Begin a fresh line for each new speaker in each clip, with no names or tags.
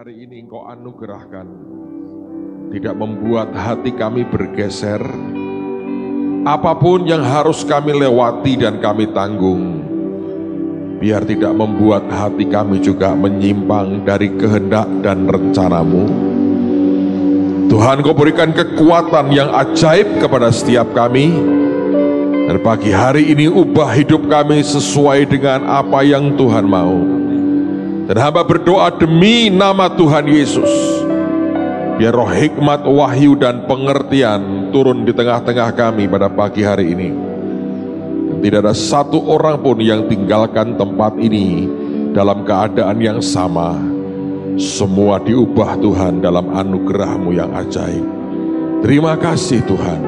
hari ini Engkau anugerahkan, tidak membuat hati kami bergeser. Apapun yang harus kami lewati dan kami tanggung, biar tidak membuat hati kami juga menyimpang dari kehendak dan rencana-Mu. Tuhan, Kau berikan kekuatan yang ajaib kepada setiap kami, dan pagi hari ini ubah hidup kami sesuai dengan apa yang Tuhan mau. Dan hamba berdoa demi nama Tuhan Yesus, biar roh hikmat, wahyu, dan pengertian turun di tengah-tengah kami pada pagi hari ini. Dan tidak ada satu orang pun yang tinggalkan tempat ini dalam keadaan yang sama. Semua diubah Tuhan dalam anugerah-Mu yang ajaib. Terima kasih Tuhan.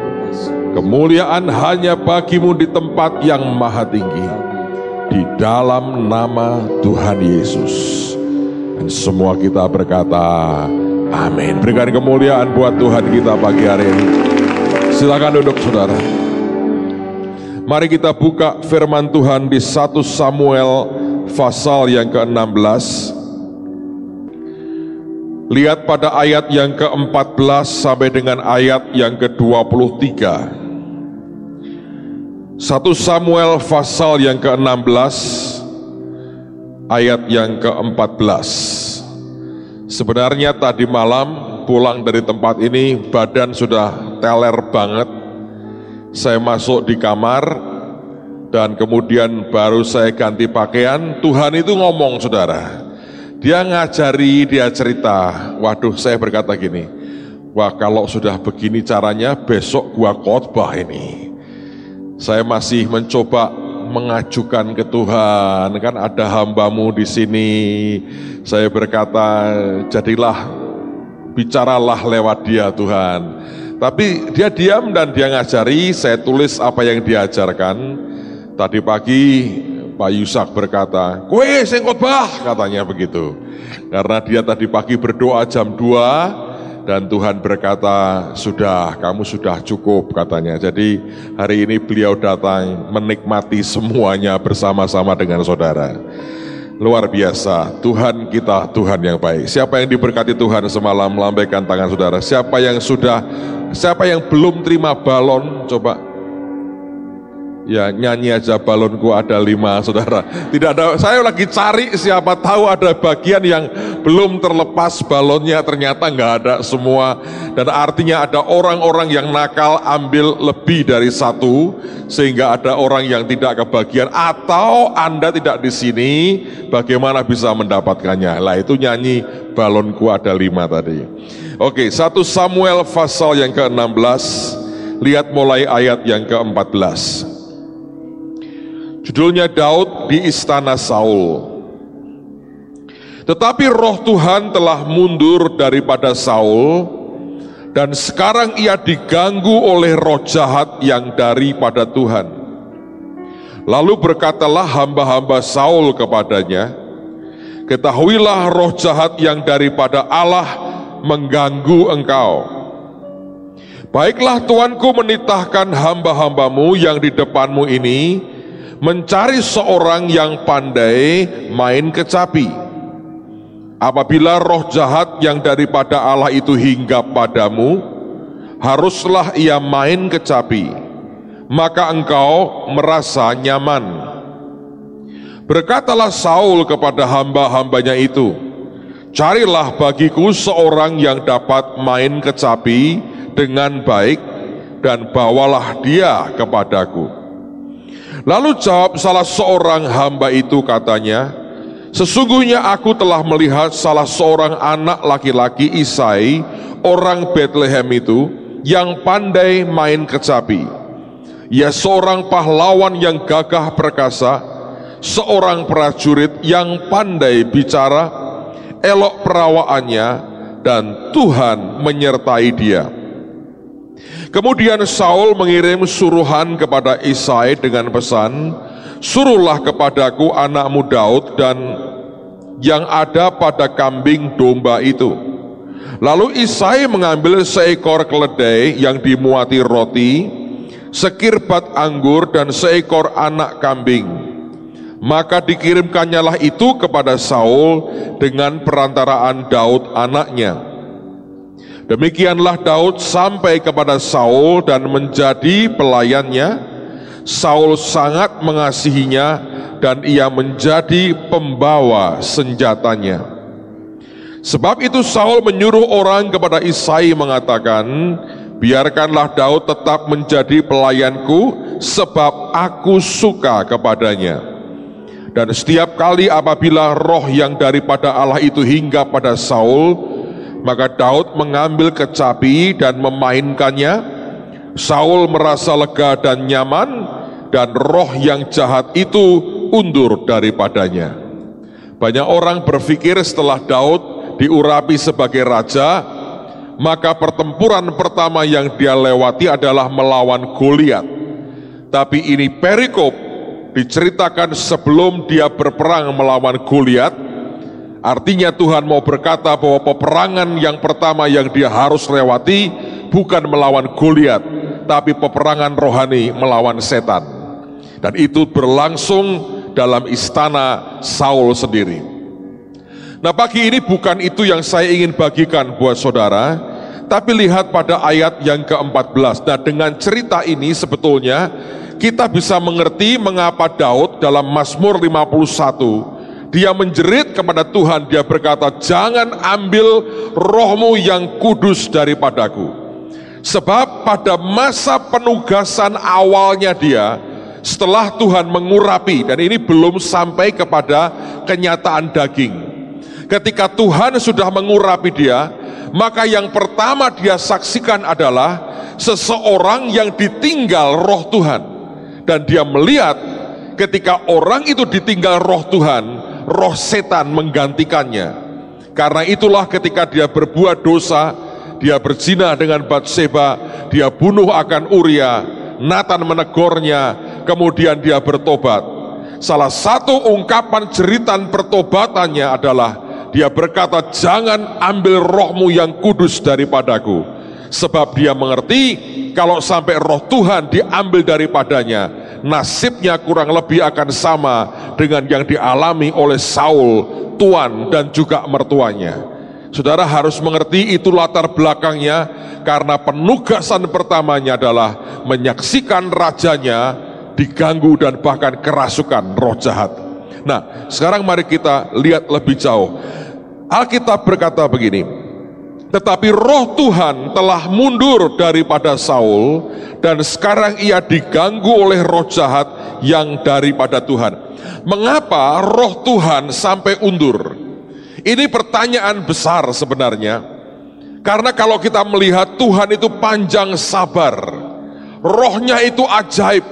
Kemuliaan hanya bagi-Mu di tempat yang maha tinggi, di dalam nama Tuhan Yesus. Dan semua kita berkata amin. Berikan kemuliaan buat Tuhan kita pagi hari ini. Silakan duduk saudara. Mari kita buka firman Tuhan di 1 Samuel pasal yang ke-16. Lihat pada ayat yang ke-14 sampai dengan ayat yang ke-23. 1 Samuel pasal yang ke-16 ayat yang ke-14. Sebenarnya tadi malam pulang dari tempat ini badan sudah teler banget. Saya masuk di kamar dan kemudian baru saya ganti pakaian. Tuhan itu ngomong saudara, dia ngajari, dia cerita. Waduh, saya berkata gini, wah kalau sudah begini caranya besok gua khotbah ini. Saya masih mencoba mengajukan ke Tuhan, kan ada hamba-Mu di sini. Saya berkata, jadilah, bicaralah lewat dia Tuhan. Tapi dia diam dan dia ngajari, saya tulis apa yang diajarkan. Tadi pagi Pak Yusak berkata, "Kowe sing khotbah," katanya begitu. Karena dia tadi pagi berdoa jam 2 dan Tuhan berkata, "Sudah, kamu sudah cukup," katanya. Jadi hari ini beliau datang menikmati semuanya bersama-sama dengan saudara. Luar biasa, Tuhan kita Tuhan yang baik. Siapa yang diberkati Tuhan semalam, lambaikan tangan saudara. Siapa yang belum terima balon, coba ya nyanyi aja, balonku ada 5 saudara. Tidak ada, saya lagi cari siapa tahu ada bagian yang belum terlepas balonnya, ternyata nggak ada semua. Dan artinya ada orang-orang yang nakal ambil lebih dari 1, sehingga ada orang yang tidak kebagian. Atau Anda tidak di sini, bagaimana bisa mendapatkannya? Lah itu nyanyi balonku ada 5 tadi. Oke, 1 Samuel pasal yang ke-16, lihat mulai ayat yang ke-14. Judulnya Daud di istana Saul. Tetapi roh Tuhan telah mundur daripada Saul, dan sekarang ia diganggu oleh roh jahat yang daripada Tuhan. Lalu berkatalah hamba-hamba Saul kepadanya, "Ketahuilah roh jahat yang daripada Allah mengganggu engkau. Baiklah tuanku menitahkan hamba-hambamu yang di depanmu ini, mencari seorang yang pandai main kecapi. Apabila roh jahat yang daripada Allah itu hinggap padamu, haruslah ia main kecapi, maka engkau merasa nyaman." Berkatalah Saul kepada hamba-hambanya itu, "Carilah bagiku seorang yang dapat main kecapi dengan baik, dan bawalah dia kepadaku." Lalu jawab salah seorang hamba itu, katanya, "Sesungguhnya aku telah melihat salah seorang anak laki-laki Isai, orang Bethlehem itu, yang pandai main kecapi. Ia seorang pahlawan yang gagah perkasa, seorang prajurit yang pandai bicara, elok perawaannya, dan Tuhan menyertai dia." Kemudian Saul mengirim suruhan kepada Isai dengan pesan, "Suruhlah kepadaku anakmu Daud dan yang ada pada kambing domba itu." Lalu Isai mengambil seekor keledai yang dimuati roti, sekirbat anggur, dan seekor anak kambing. Maka dikirimkannyalah itu kepada Saul dengan perantaraan Daud anaknya. Demikianlah Daud sampai kepada Saul dan menjadi pelayannya. Saul sangat mengasihinya dan ia menjadi pembawa senjatanya. Sebab itu Saul menyuruh orang kepada Isai mengatakan, biarkanlah Daud tetap menjadi pelayanku, sebab aku suka kepadanya. Dan setiap kali apabila roh yang daripada Allah itu hingga pada Saul, maka Daud mengambil kecapi dan memainkannya. Saul merasa lega dan nyaman, dan roh yang jahat itu undur daripadanya. Banyak orang berpikir setelah Daud diurapi sebagai raja, maka pertempuran pertama yang dia lewati adalah melawan Goliat. Tapi ini perikop diceritakan sebelum dia berperang melawan Goliat. Artinya Tuhan mau berkata bahwa peperangan yang pertama yang dia harus lewati bukan melawan Goliat, tapi peperangan rohani melawan setan. Dan itu berlangsung dalam istana Saul sendiri. Nah, pagi ini bukan itu yang saya ingin bagikan buat saudara, tapi lihat pada ayat yang ke-14. Nah, dengan cerita ini sebetulnya kita bisa mengerti mengapa Daud dalam Mazmur 51 dia menjerit kepada Tuhan, dia berkata, jangan ambil rohmu yang kudus daripadaku. Sebab pada masa penugasan awalnya dia, setelah Tuhan mengurapi, dan ini belum sampai kepada kenyataan daging, ketika Tuhan sudah mengurapi dia, maka yang pertama dia saksikan adalah seseorang yang ditinggal roh Tuhan. Dan dia melihat ketika orang itu ditinggal roh Tuhan, roh setan menggantikannya. Karena itulah ketika dia berbuat dosa, dia berzina dengan Batseba, dia bunuh akan Uria, Nathan menegurnya, kemudian dia bertobat. Salah satu ungkapan jeritan pertobatannya adalah dia berkata, jangan ambil rohmu yang kudus daripadaku. Sebab dia mengerti kalau sampai roh Tuhan diambil daripadanya, nasibnya kurang lebih akan sama dengan yang dialami oleh Saul, tuan dan juga mertuanya. Saudara harus mengerti itu latar belakangnya, karena penugasan pertamanya adalah menyaksikan rajanya diganggu dan bahkan kerasukan roh jahat. Nah, sekarang mari kita lihat lebih jauh. Alkitab berkata begini, tetapi roh Tuhan telah mundur daripada Saul, dan sekarang ia diganggu oleh roh jahat yang daripada Tuhan. Mengapa roh Tuhan sampai undur? Ini pertanyaan besar sebenarnya. Karena kalau kita melihat Tuhan itu panjang sabar, rohnya itu ajaib.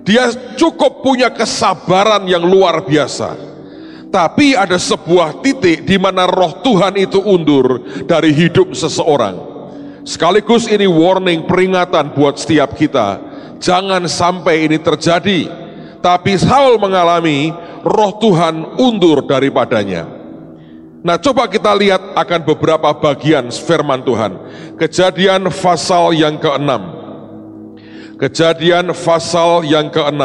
Dia cukup punya kesabaran yang luar biasa. Tapi ada sebuah titik di mana roh Tuhan itu undur dari hidup seseorang. Sekaligus ini warning, peringatan buat setiap kita. Jangan sampai ini terjadi. Tapi Saul mengalami roh Tuhan undur daripadanya. Nah, coba kita lihat akan beberapa bagian firman Tuhan. Kejadian pasal yang ke-6. Kejadian pasal yang ke-6.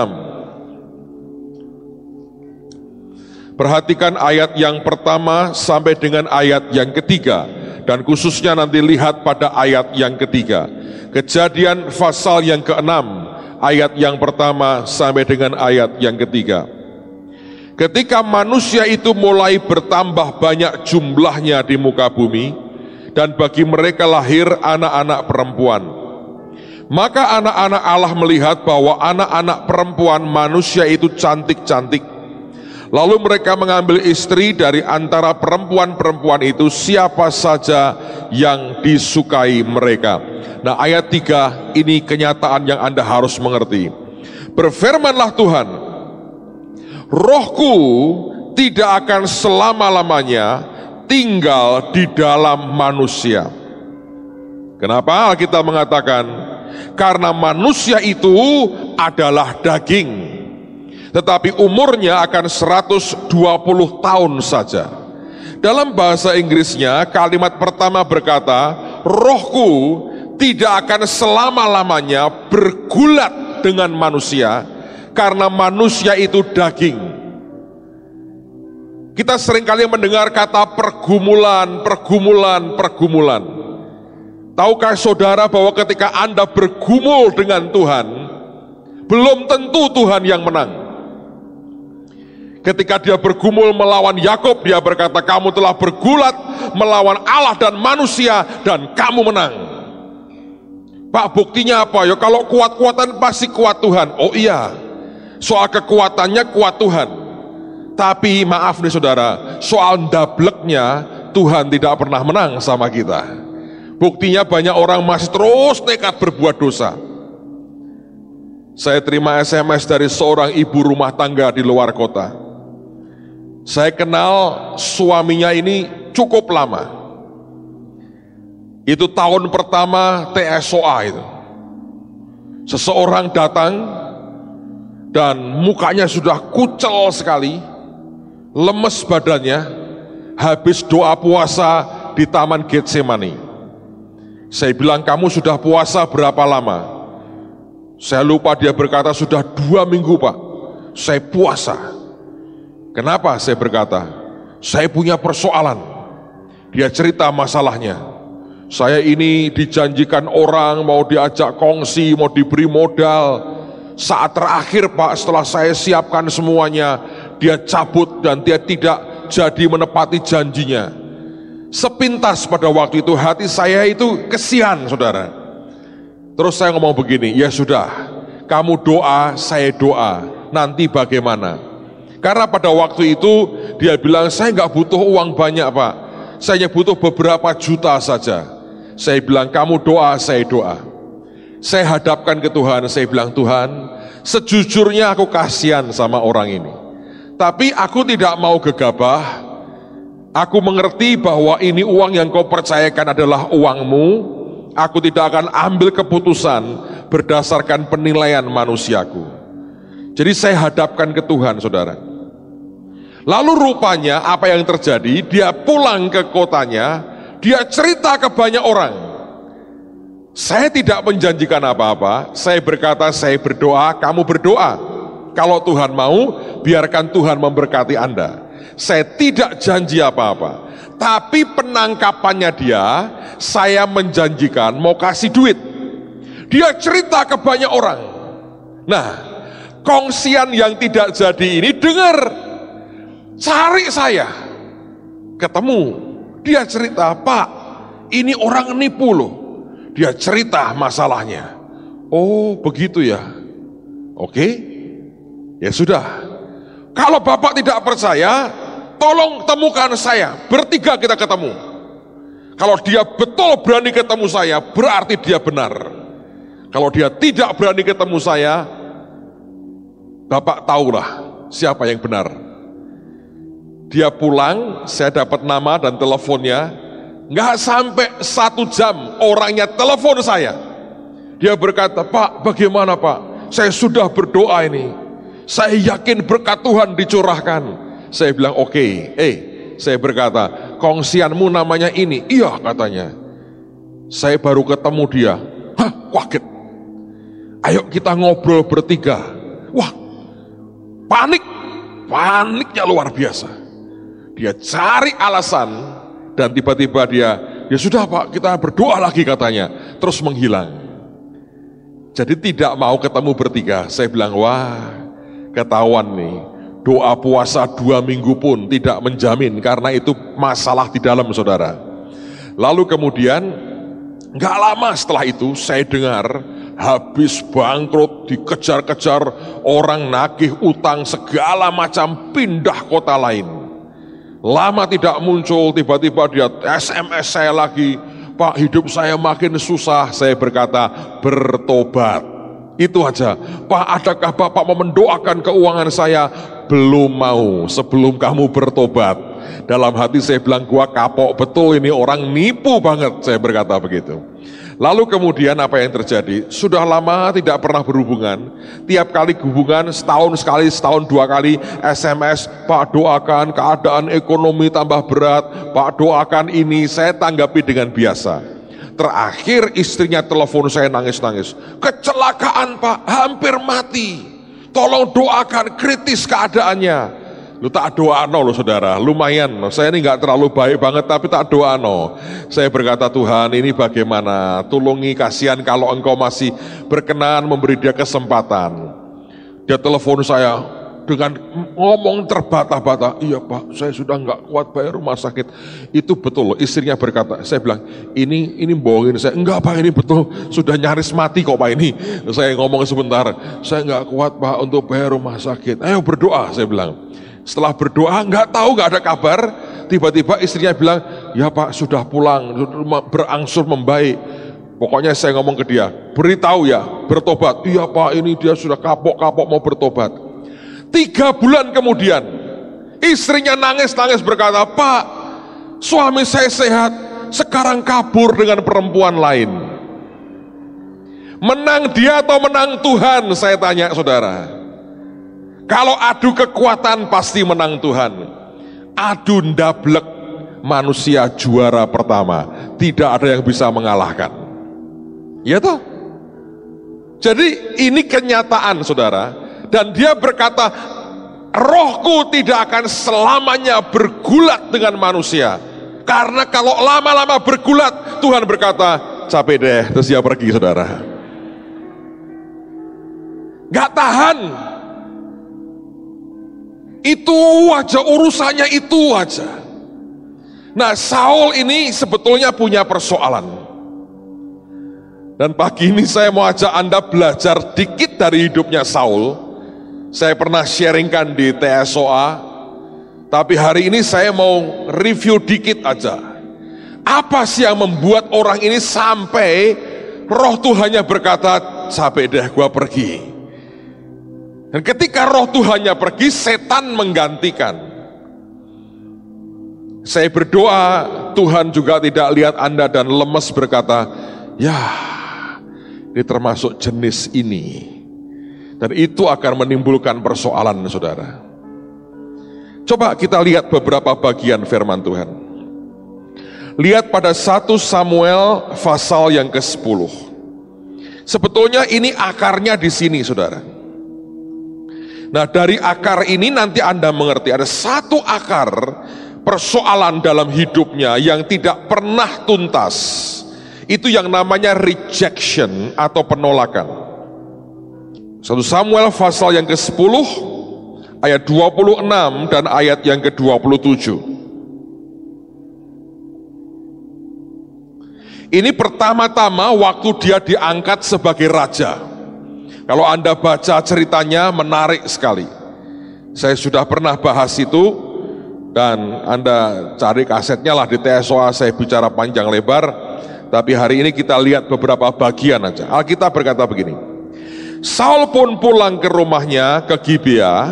Perhatikan ayat yang pertama sampai dengan ayat yang ketiga, dan khususnya nanti lihat pada ayat yang ketiga. Kejadian pasal yang ke-6, ayat yang pertama sampai dengan ayat yang ketiga. Ketika manusia itu mulai bertambah banyak jumlahnya di muka bumi, dan bagi mereka lahir anak-anak perempuan, maka anak-anak Allah melihat bahwa anak-anak perempuan manusia itu cantik-cantik. Lalu mereka mengambil istri dari antara perempuan-perempuan itu, siapa saja yang disukai mereka. Nah, ayat 3 ini kenyataan yang Anda harus mengerti. Berfirmanlah Tuhan, rohku tidak akan selama-lamanya tinggal di dalam manusia. Kenapa kita mengatakan? Karena manusia itu adalah daging, tetapi umurnya akan 120 tahun saja. Dalam bahasa Inggrisnya, kalimat pertama berkata, rohku tidak akan selama-lamanya bergulat dengan manusia, karena manusia itu daging. Kita seringkali mendengar kata pergumulan, pergumulan, pergumulan. Tahukah saudara bahwa ketika Anda bergumul dengan Tuhan, belum tentu Tuhan yang menang. Ketika dia bergumul melawan Yakub, dia berkata, kamu telah bergulat melawan Allah dan manusia dan kamu menang. Pak, buktinya apa? Ya kalau kuat-kuatan pasti kuat Tuhan. Oh iya, soal kekuatannya kuat Tuhan. Tapi maaf nih saudara, soal ndableknya Tuhan tidak pernah menang sama kita. Buktinya banyak orang masih terus nekat berbuat dosa. Saya terima SMS dari seorang ibu rumah tangga di luar kota. Saya kenal suaminya ini cukup lama. Itu tahun pertama TSOA itu. Seseorang datang dan mukanya sudah kucel sekali, lemes badannya, habis doa puasa di Taman Getsemani. Saya bilang, kamu sudah puasa berapa lama? Saya lupa, dia berkata sudah 2 minggu Pak, saya puasa. Kenapa? Saya berkata, saya punya persoalan. Dia cerita masalahnya. Saya ini dijanjikan orang, mau diajak kongsi, mau diberi modal. Saat terakhir Pak, setelah saya siapkan semuanya, dia cabut dan dia tidak jadi menepati janjinya. Sepintas pada waktu itu hati saya itu kesian saudara. Terus saya ngomong begini, ya sudah, kamu doa, saya doa, nanti bagaimana? Karena pada waktu itu dia bilang, saya nggak butuh uang banyak Pak, saya butuh beberapa juta saja. Saya bilang, kamu doa, saya doa. Saya hadapkan ke Tuhan, saya bilang, Tuhan, sejujurnya aku kasihan sama orang ini. Tapi aku tidak mau gegabah. Aku mengerti bahwa ini uang yang kau percayakan adalah uangmu. Aku tidak akan ambil keputusan berdasarkan penilaian manusiaku. Jadi saya hadapkan ke Tuhan saudara. Lalu rupanya apa yang terjadi, dia pulang ke kotanya, dia cerita ke banyak orang. Saya tidak menjanjikan apa-apa, saya berkata saya berdoa, kamu berdoa. Kalau Tuhan mau, biarkan Tuhan memberkati Anda. Saya tidak janji apa-apa. Tapi penangkapannya dia, saya menjanjikan mau kasih duit. Dia cerita ke banyak orang. Nah, kongsian yang tidak jadi ini dengar. Cari saya, ketemu, dia cerita, Pak, ini orang nipu loh. Dia cerita masalahnya. Oh begitu ya, oke, ya sudah. Kalau Bapak tidak percaya, tolong temukan saya, bertiga kita ketemu. Kalau dia betul berani ketemu saya, berarti dia benar. Kalau dia tidak berani ketemu saya, Bapak tahulah siapa yang benar. Dia pulang, saya dapat nama dan teleponnya. Nggak sampai 1 jam orangnya telepon saya. Dia berkata, Pak, bagaimana Pak? Saya sudah berdoa ini. Saya yakin berkat Tuhan dicurahkan. Saya bilang, oke. Saya berkata, kongsianmu namanya ini. Iya katanya. Saya baru ketemu dia. Hah, kaget. Ayo kita ngobrol bertiga. Wah, paniknya luar biasa. Dia cari alasan dan tiba-tiba dia, ya sudah Pak, kita berdoa lagi katanya, terus menghilang. Jadi tidak mau ketemu bertiga. Saya bilang, wah, ketahuan nih, doa puasa 2 minggu pun tidak menjamin, karena itu masalah di dalam saudara. Lalu kemudian, gak lama setelah itu saya dengar, habis bangkrut, dikejar-kejar, orang nagih utang segala macam, pindah kota lain. Lama tidak muncul, tiba-tiba dia SMS saya lagi, Pak, hidup saya makin susah. Saya berkata, bertobat. Itu aja. Pak, adakah Bapak mau mendoakan keuangan saya? Belum mau, sebelum kamu bertobat. Dalam hati saya bilang, gua kapok betul, ini orang nipu banget. Saya berkata begitu. Lalu kemudian apa yang terjadi? Sudah lama tidak pernah berhubungan. Tiap kali hubungan, setahun sekali, setahun 2 kali SMS, Pak doakan keadaan ekonomi tambah berat, Pak doakan ini. Saya tanggapi dengan biasa. Terakhir istrinya telepon saya nangis-nangis. Kecelakaan Pak, hampir mati. Tolong doakan, kritis keadaannya. Lu tak doano loh saudara, lumayan. Saya ini nggak terlalu baik banget tapi tak doano. Saya berkata, Tuhan ini bagaimana? Tulungi, kasihan kalau engkau masih berkenan memberi dia kesempatan. Dia telepon saya dengan ngomong terbata-bata. Iya Pak, saya sudah nggak kuat bayar rumah sakit. Itu betul loh, istrinya berkata. Saya bilang, ini bohongin saya. Enggak Pak, ini betul. Sudah nyaris mati kok Pak ini. Saya ngomong sebentar, saya nggak kuat Pak untuk bayar rumah sakit. Ayo berdoa, saya bilang. Setelah berdoa, nggak ada kabar. Tiba-tiba istrinya bilang, ya Pak sudah pulang, berangsur membaik. Pokoknya saya ngomong ke dia, beritahu ya, bertobat. Iya Pak, ini dia sudah kapok-kapok mau bertobat. 3 bulan kemudian, istrinya nangis-nangis berkata, Pak, suami saya sehat, sekarang kabur dengan perempuan lain. Menang dia atau menang Tuhan? Saya tanya saudara. Kalau adu kekuatan pasti menang Tuhan. Adu ndablek, manusia juara pertama. Tidak ada yang bisa mengalahkan. Ya toh? Jadi ini kenyataan saudara. Dan dia berkata, rohku tidak akan selamanya bergulat dengan manusia. Karena kalau lama-lama bergulat, Tuhan berkata, capek deh, terus dia pergi saudara. Gak tahan. Itu aja urusannya, itu aja. Nah, Saul ini sebetulnya punya persoalan. Dan pagi ini saya mau ajak Anda belajar dikit dari hidupnya Saul. Saya pernah sharingkan di TSOA, tapi hari ini saya mau review dikit aja. Apa sih yang membuat orang ini sampai roh Tuhannya berkata, capek deh gua pergi. Dan ketika roh Tuhannya pergi, setan menggantikan. Saya berdoa, Tuhan juga tidak lihat Anda dan lemes berkata, ya, ini termasuk jenis ini. Dan itu akan menimbulkan persoalan, saudara. Coba kita lihat beberapa bagian firman Tuhan. Lihat pada 1 Samuel pasal yang ke-10. Sebetulnya ini akarnya di sini, saudara. Nah, dari akar ini nanti Anda mengerti ada satu akar persoalan dalam hidupnya yang tidak pernah tuntas. Itu yang namanya rejection atau penolakan. 1 Samuel pasal yang ke-10 ayat 26 dan ayat yang ke-27. Ini pertama-tama waktu dia diangkat sebagai raja. Kalau Anda baca ceritanya menarik sekali. Saya sudah pernah bahas itu dan Anda cari kasetnya lah di TSOA, saya bicara panjang lebar. Tapi hari ini kita lihat beberapa bagian aja. Alkitab berkata begini. Saul pun pulang ke rumahnya ke Gibea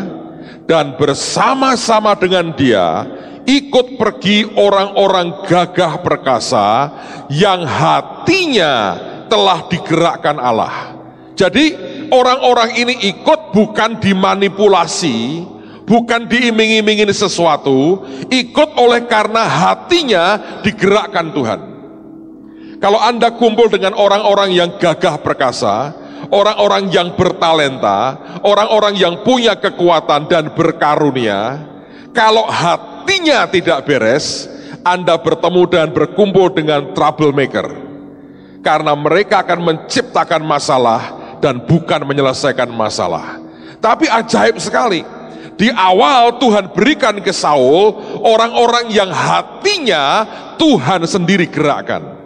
dan bersama-sama dengan dia ikut pergi orang-orang gagah perkasa yang hatinya telah digerakkan Allah. Jadi orang-orang ini ikut bukan dimanipulasi, bukan diiming-imingin sesuatu, ikut oleh karena hatinya digerakkan Tuhan. Kalau Anda kumpul dengan orang-orang yang gagah perkasa, orang-orang yang bertalenta, orang-orang yang punya kekuatan dan berkarunia, kalau hatinya tidak beres, Anda bertemu dan berkumpul dengan troublemaker. Karena mereka akan menciptakan masalah dan bukan menyelesaikan masalah. Tapi ajaib sekali, di awal Tuhan berikan ke Saul orang-orang yang hatinya Tuhan sendiri gerakkan.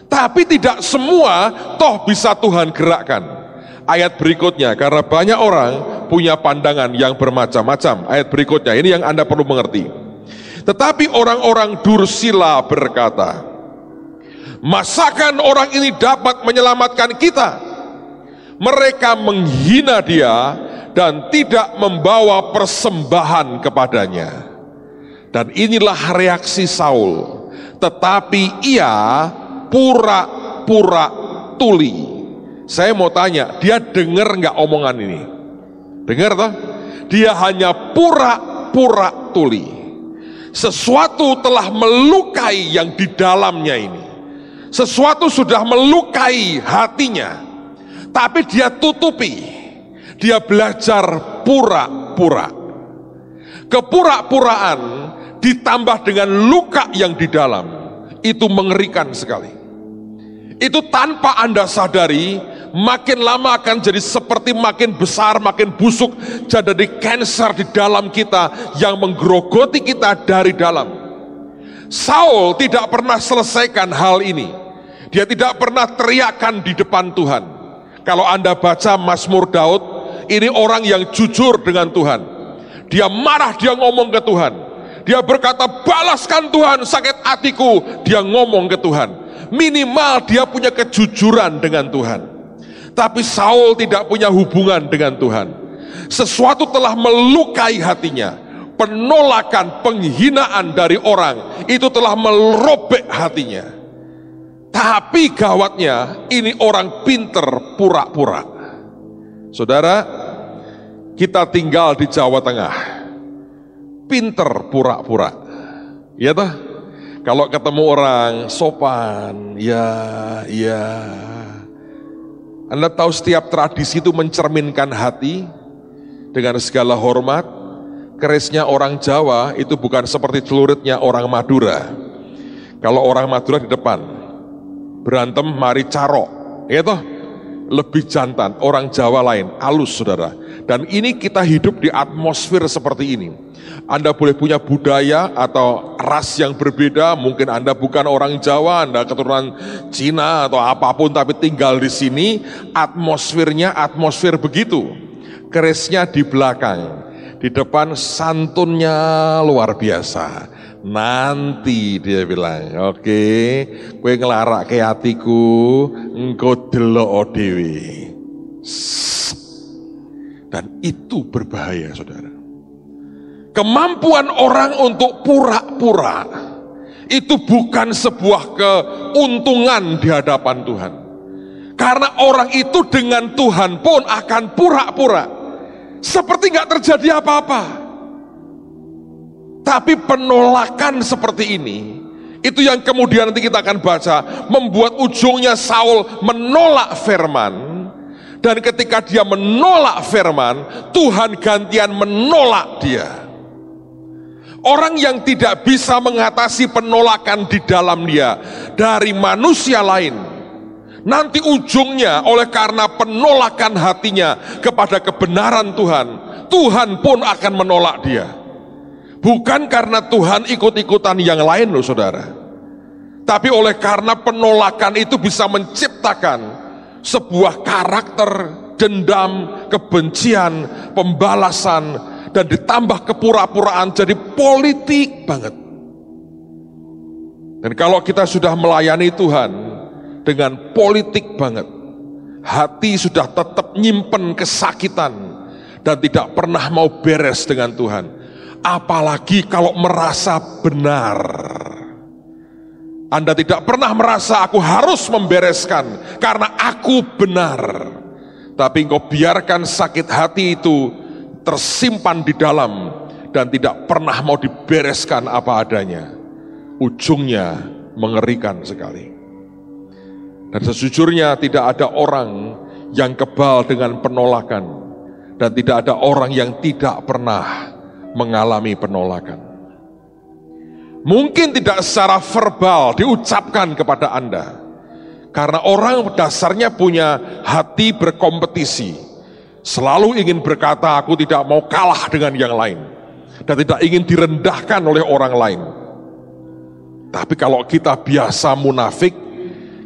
Tapi tidak semua toh bisa Tuhan gerakkan. Ayat berikutnya, karena banyak orang punya pandangan yang bermacam-macam. Ayat berikutnya, ini yang Anda perlu mengerti. Tetapi orang-orang dursila berkata, masakan orang ini dapat menyelamatkan kita? Mereka menghina dia dan tidak membawa persembahan kepadanya. Dan inilah reaksi Saul. Tetapi ia pura-pura tuli. Saya mau tanya, dia dengar nggak omongan ini? Dengar toh? Dia hanya pura-pura tuli. Sesuatu telah melukai yang di dalamnya ini. Sesuatu sudah melukai hatinya. Tapi dia tutupi, dia belajar pura-pura. Kepura-puraan ditambah dengan luka yang di dalam, itu mengerikan sekali. Itu tanpa Anda sadari, makin lama akan jadi seperti makin besar, makin busuk, jadi kanker di dalam kita yang menggerogoti kita dari dalam. Saul tidak pernah selesaikan hal ini. Dia tidak pernah teriakan di depan Tuhan. Kalau Anda baca Mazmur Daud, ini orang yang jujur dengan Tuhan. Dia marah, dia ngomong ke Tuhan. Dia berkata, balaskan Tuhan sakit hatiku. Dia ngomong ke Tuhan. Minimal dia punya kejujuran dengan Tuhan. Tapi Saul tidak punya hubungan dengan Tuhan. Sesuatu telah melukai hatinya. Penolakan, penghinaan dari orang itu telah merobek hatinya. Tapi gawatnya, ini orang pinter pura-pura. Saudara, kita tinggal di Jawa Tengah. Pinter pura-pura. Ya toh? Kalau ketemu orang sopan, ya. Anda tahu setiap tradisi itu mencerminkan hati dengan segala hormat. Kerisnya orang Jawa itu bukan seperti celuritnya orang Madura. Kalau orang Madura di depan, berantem mari carok, ya toh? Lebih jantan. Orang Jawa lain, halus saudara. Dan ini kita hidup di atmosfer seperti ini. Anda boleh punya budaya atau ras yang berbeda, mungkin Anda bukan orang Jawa, Anda keturunan Cina atau apapun, tapi tinggal di sini, atmosfernya atmosfer begitu. Kerisnya di belakang. Di depan santunnya luar biasa. Nanti dia bilang, oke, kowe ngelarak ke hatiku, engko delok dhewe. Dan itu berbahaya, saudara. Kemampuan orang untuk pura-pura itu bukan sebuah keuntungan di hadapan Tuhan. Karena orang itu dengan Tuhan pun akan pura-pura. Seperti nggak terjadi apa-apa. Tapi penolakan seperti ini, itu yang kemudian nanti kita akan baca, membuat ujungnya Saul menolak firman. Dan ketika dia menolak firman, Tuhan gantian menolak dia. Orang yang tidak bisa mengatasi penolakan di dalam dia dari manusia lain, nanti ujungnya oleh karena penolakan hatinya kepada kebenaran Tuhan, Tuhan pun akan menolak dia. Bukan karena Tuhan ikut-ikutan yang lain loh saudara. Tapi oleh karena penolakan itu bisa menciptakan sebuah karakter, dendam, kebencian, pembalasan, dan ditambah kepura-puraan jadi politik banget. Dan kalau kita sudah melayani Tuhan dengan politik banget, hati sudah tetap nyimpen kesakitan dan tidak pernah mau beres dengan Tuhan. Apalagi kalau merasa benar. Anda tidak pernah merasa aku harus membereskan karena aku benar. Tapi engkau biarkan sakit hati itu tersimpan di dalam dan tidak pernah mau dibereskan apa adanya. Ujungnya mengerikan sekali. Dan sejujurnya tidak ada orang yang kebal dengan penolakan. Dan tidak ada orang yang tidak pernah mengalami penolakan. Mungkin tidak secara verbal diucapkan kepada Anda. Karena orang dasarnya punya hati berkompetisi. Selalu ingin berkata, aku tidak mau kalah dengan yang lain. Dan tidak ingin direndahkan oleh orang lain. Tapi kalau kita biasa munafik,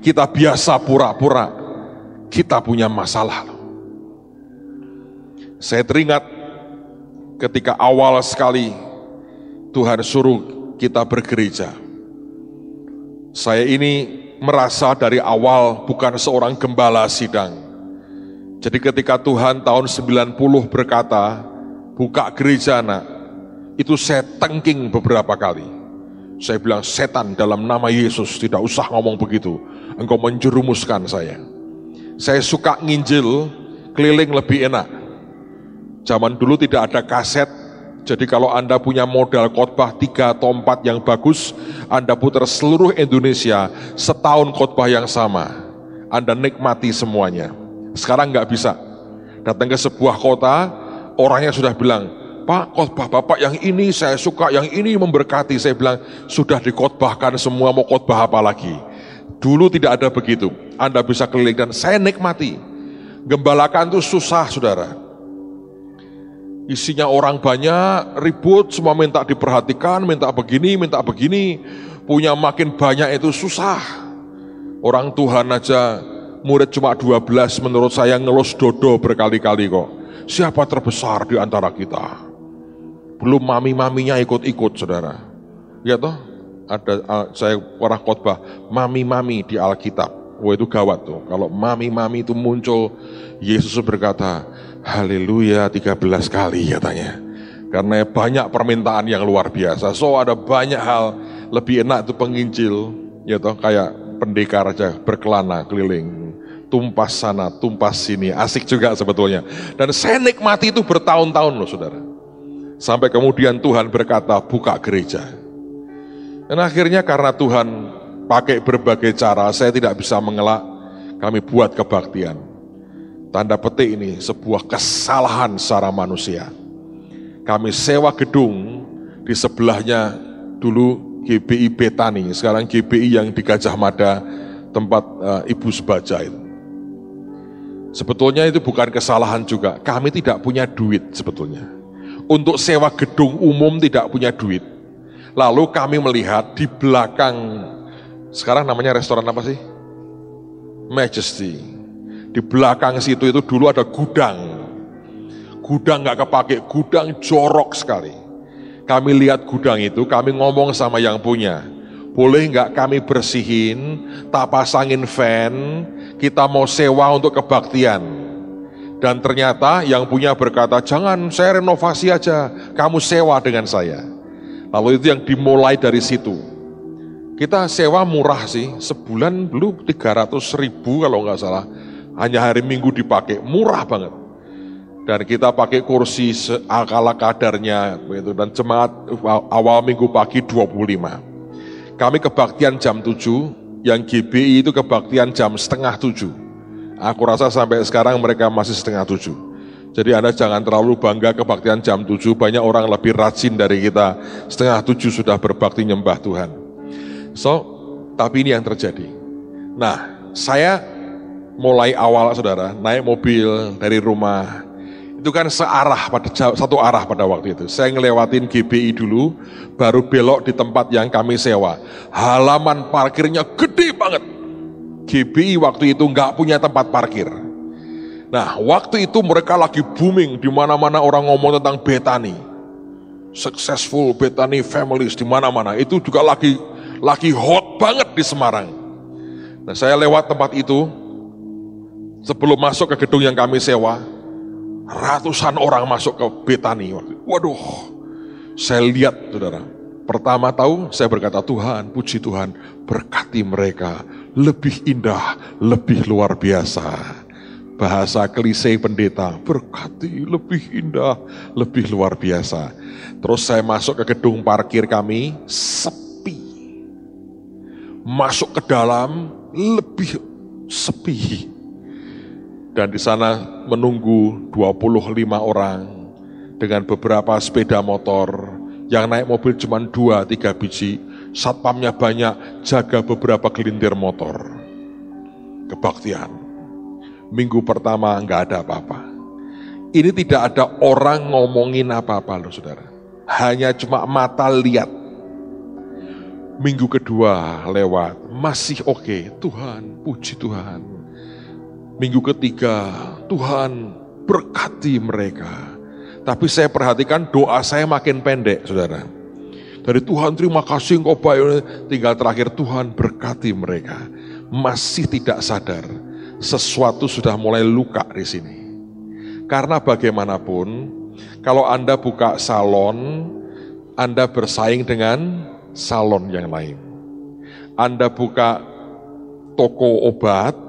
kita biasa pura-pura, kita punya masalah. Saya teringat ketika awal sekali Tuhan suruh kita bergereja. Saya ini merasa dari awal bukan seorang gembala sidang. Jadi ketika Tuhan tahun 90 berkata, buka gereja nak, itu saya tengking beberapa kali. Saya bilang, setan dalam nama Yesus, tidak usah ngomong begitu. Engkau menjerumuskan saya. Saya suka nginjil, keliling lebih enak. Zaman dulu tidak ada kaset, jadi kalau Anda punya modal khotbah 3 atau 4 yang bagus, Anda putar seluruh Indonesia, setahun khotbah yang sama. Anda nikmati semuanya. Sekarang nggak bisa. Datang ke sebuah kota, orangnya sudah bilang, Pak, khotbah Bapak yang ini saya suka, yang ini memberkati. Saya bilang, sudah dikhotbahkan semua, mau khotbah apa lagi? Dulu tidak ada begitu. Anda bisa keliling dan saya nikmati. Gembalakan itu susah, saudara. Isinya orang banyak, ribut, semua minta diperhatikan, minta begini. Punya makin banyak itu susah. Orang Tuhan aja, murid cuma 12, menurut saya ngelus dodo berkali-kali kok. Siapa terbesar di antara kita? Belum mami-maminya ikut-ikut, saudara. Ya toh, saya pernah khotbah mami-mami di Alkitab. Wah, itu gawat tuh. Kalau mami-mami itu muncul, Yesus berkata, haleluya 13 kali katanya. Karena banyak permintaan yang luar biasa. So ada banyak hal lebih enak itu penginjil, ya toh, kayak pendekar aja berkelana keliling. Tumpas sana, tumpas sini, asik juga sebetulnya. Dan saya nikmati itu bertahun-tahun loh, saudara. Sampai kemudian Tuhan berkata, buka gereja. Dan akhirnya karena Tuhan pakai berbagai cara, saya tidak bisa mengelak, kami buat kebaktian. Tanda petik ini sebuah kesalahan secara manusia. Kami sewa gedung, di sebelahnya dulu GBI Betani, sekarang GBI yang di Gajah Mada, tempat Ibu Sebaja itu. Sebetulnya itu bukan kesalahan juga, kami tidak punya duit sebetulnya. Untuk sewa gedung umum tidak punya duit. Lalu kami melihat di belakang, sekarang namanya restoran apa sih? Majesty. Di belakang situ itu dulu ada gudang. Gudang nggak kepake, gudang jorok sekali. Kami lihat gudang itu, kami ngomong sama yang punya. Boleh nggak kami bersihin, tak pasangin fan, kita mau sewa untuk kebaktian. Dan ternyata yang punya berkata, jangan, saya renovasi aja, kamu sewa dengan saya. Lalu itu yang dimulai dari situ. Kita sewa murah sih, sebulan dulu 300.000 kalau nggak salah. Hanya hari Minggu dipakai, murah banget. Dan kita pakai kursi ala kadarnya, begitu. Dan jemaat awal Minggu pagi 25. Kami kebaktian jam 7, yang GBI itu kebaktian jam setengah 7. Aku rasa sampai sekarang mereka masih setengah 7. Jadi Anda jangan terlalu bangga kebaktian jam 7, banyak orang lebih rajin dari kita, setengah 7 sudah berbakti nyembah Tuhan. Tapi ini yang terjadi. Nah, saya mulai awal, saudara, naik mobil dari rumah, itu kan satu arah pada waktu itu. Saya ngelewatin GBI dulu, baru belok di tempat yang kami sewa. Halaman parkirnya gede banget. GBI waktu itu nggak punya tempat parkir. Nah, waktu itu mereka lagi booming, di mana-mana orang ngomong tentang Betani, successful Betani families di mana-mana. Itu juga lagi hot banget di Semarang. Nah, saya lewat tempat itu, sebelum masuk ke gedung yang kami sewa, ratusan orang masuk ke Betani. Waduh, saya lihat, saudara. Pertama tahu, saya berkata, Tuhan, puji Tuhan, berkati mereka. Lebih indah, lebih luar biasa. Bahasa klise pendeta, berkati, lebih indah, lebih luar biasa. Terus saya masuk ke gedung parkir kami, sepi. Masuk ke dalam, lebih sepi. Dan di sana menunggu 25 orang dengan beberapa sepeda motor. Yang naik mobil cuma 2-3 biji, satpamnya banyak, jaga beberapa gelintir motor. Kebaktian. Minggu pertama nggak ada apa-apa. Ini tidak ada orang ngomongin apa-apa loh, saudara. Hanya cuma mata lihat. Minggu kedua lewat, masih oke. Tuhan, puji Tuhan. Minggu ketiga, Tuhan berkati mereka. Tapi saya perhatikan doa saya makin pendek, saudara. Dari Tuhan terima kasih engkau baik, tinggal terakhir Tuhan berkati mereka. Masih tidak sadar, sesuatu sudah mulai luka di sini. Karena bagaimanapun, kalau Anda buka salon, Anda bersaing dengan salon yang lain. Anda buka toko obat,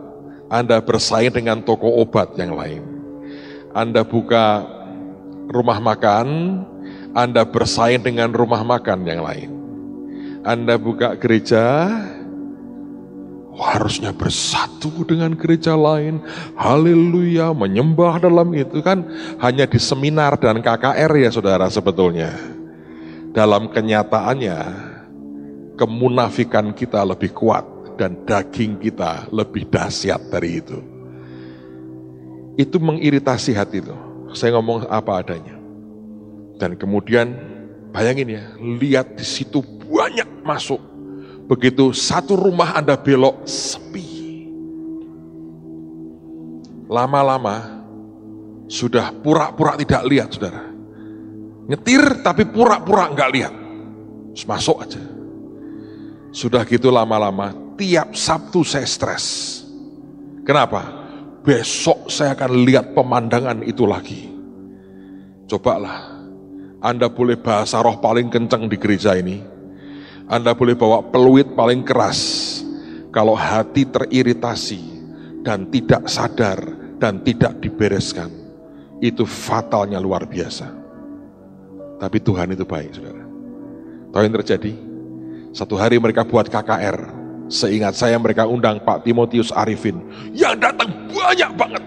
Anda bersaing dengan toko obat yang lain. Anda buka rumah makan, Anda bersaing dengan rumah makan yang lain. Anda buka gereja, harusnya bersatu dengan gereja lain. Haleluya, menyembah dalam itu kan hanya di seminar dan KKR ya saudara sebetulnya. Dalam kenyataannya, kemunafikan kita lebih kuat dan daging kita lebih dahsyat dari itu. Itu mengiritasi hati itu. Saya ngomong apa adanya. Dan kemudian bayangin ya, lihat di situ banyak masuk. Begitu satu rumah Anda belok, sepi. Lama-lama sudah pura-pura tidak lihat, saudara. Nyetir tapi pura-pura enggak lihat. Terus masuk aja. Sudah gitu lama-lama, tiap Sabtu saya stres. Kenapa? Besok saya akan lihat pemandangan itu lagi. Cobalah, Anda boleh bahasa roh paling kencang di gereja ini. Anda boleh bawa peluit paling keras. Kalau hati teriritasi dan tidak sadar dan tidak dibereskan, itu fatalnya luar biasa. Tapi Tuhan itu baik, saudara. Tahu yang terjadi? Satu hari mereka buat KKR. Seingat saya mereka undang Pak Timotius Arifin. Yang datang banyak banget.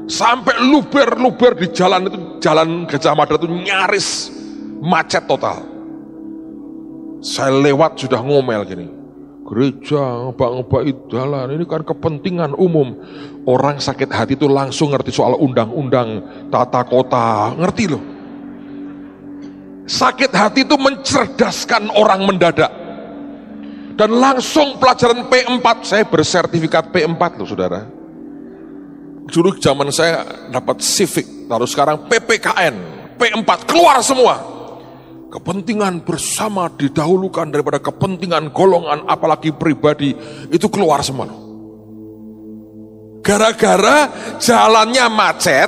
Sampai luber-luber di jalan itu, jalan Gajah Mada itu nyaris macet total. Saya lewat sudah ngomel gini, gereja ngebak-ngebak jalan, ini kan kepentingan umum. Orang sakit hati itu langsung ngerti soal undang-undang, tata kota, ngerti loh. Sakit hati itu mencerdaskan orang mendadak. Dan langsung pelajaran P4, saya bersertifikat P4 loh saudara. Dulu zaman saya dapat civic, lalu sekarang PPKN, P4, keluar semua. Kepentingan bersama didahulukan daripada kepentingan golongan, apalagi pribadi, itu keluar semua. Gara-gara jalannya macet,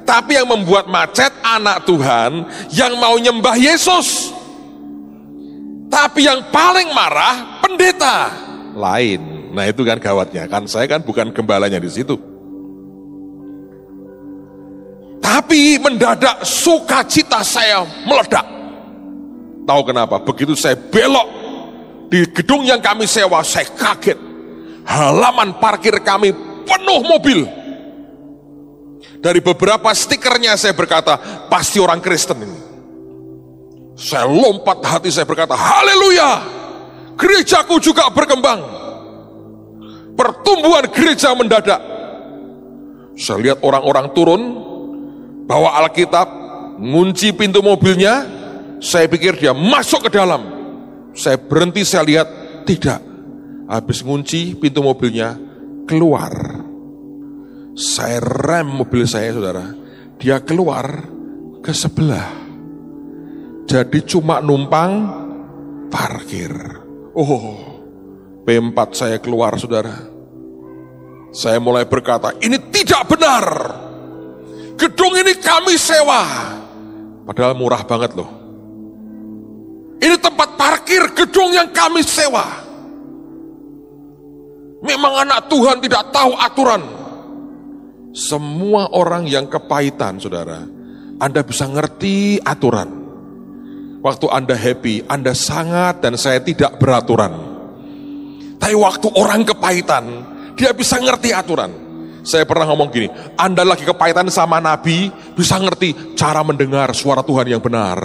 tapi yang membuat macet anak Tuhan yang mau nyembah Yesus. Tapi yang paling marah pendeta lain. Nah itu kan gawatnya, kan saya kan bukan gembalanya di situ. Tapi mendadak sukacita saya meledak. Tahu kenapa? Begitu saya belok di gedung yang kami sewa, saya kaget. Halaman parkir kami penuh mobil. Dari beberapa stikernya saya berkata, pasti orang Kristen ini. Saya lompat hati, saya berkata, haleluya, gerejaku juga berkembang. Pertumbuhan gereja mendadak. Saya lihat orang-orang turun, bawa Alkitab, ngunci pintu mobilnya. Saya pikir dia masuk ke dalam. Saya berhenti, saya lihat, tidak. Habis ngunci pintu mobilnya, keluar. Saya rem mobil saya, saudara. Dia keluar ke sebelah. Jadi cuma numpang parkir. Oh, P4 saya keluar, saudara. Saya mulai berkata, ini tidak benar. Gedung ini kami sewa. Padahal murah banget loh. Ini tempat parkir gedung yang kami sewa. Memang anak Tuhan tidak tahu aturan. Semua orang yang kepahitan, saudara, Anda bisa ngerti aturan. Waktu Anda happy, Anda sangat dan saya tidak beraturan. Tapi waktu orang kepahitan, dia bisa ngerti aturan. Saya pernah ngomong gini, Anda lagi kepahitan sama Nabi, bisa ngerti cara mendengar suara Tuhan yang benar.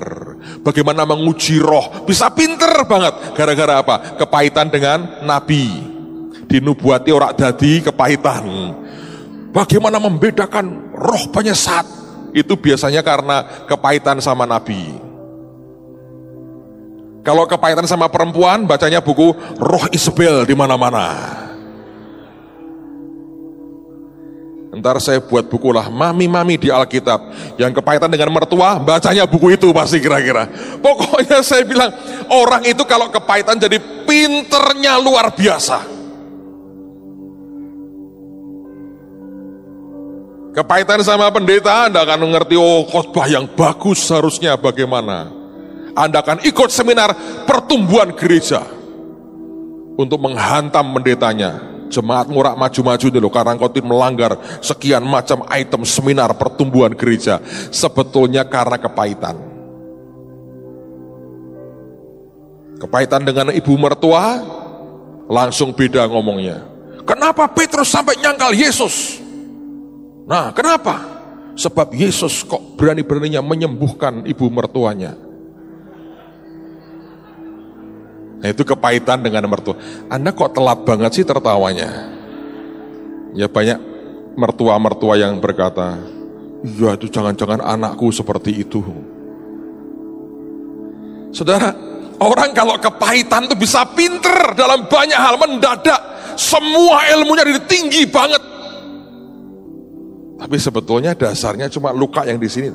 Bagaimana menguji roh, bisa pinter banget. Gara-gara apa? Kepahitan dengan Nabi. Dinubuati ora dadi kepahitan. Bagaimana membedakan roh penyesat? Itu biasanya karena kepahitan sama Nabi. Kalau kepahitan sama perempuan, bacanya buku Roh Isabel di mana-mana. Ntar saya buat buku lah, mami-mami di Alkitab. Yang kepahitan dengan mertua, bacanya buku itu pasti kira-kira. Pokoknya saya bilang, orang itu kalau kepahitan jadi pinternya luar biasa. Kepahitan sama pendeta, Anda akan mengerti, oh khotbah yang bagus harusnya bagaimana. Anda akan ikut seminar pertumbuhan gereja. Untuk menghantam pendetanya. Jemaat Murak Maju-Maju ini loh, Karangkotin melanggar sekian macam item seminar pertumbuhan gereja. Sebetulnya karena kepahitan. Kepahitan dengan ibu mertua, Langsung beda ngomongnya. Kenapa Petrus sampai nyangkal Yesus? Nah, kenapa? Sebab Yesus kok berani-beraninya menyembuhkan ibu mertuanya. Nah, itu kepahitan dengan mertua. Anda kok telat banget sih tertawanya? Ya banyak mertua-mertua yang berkata, iya itu jangan-jangan anakku seperti itu. Saudara, orang kalau kepahitan itu bisa pinter dalam banyak hal, mendadak. Semua ilmunya jadi tinggi banget. Tapi sebetulnya dasarnya cuma luka yang di sini.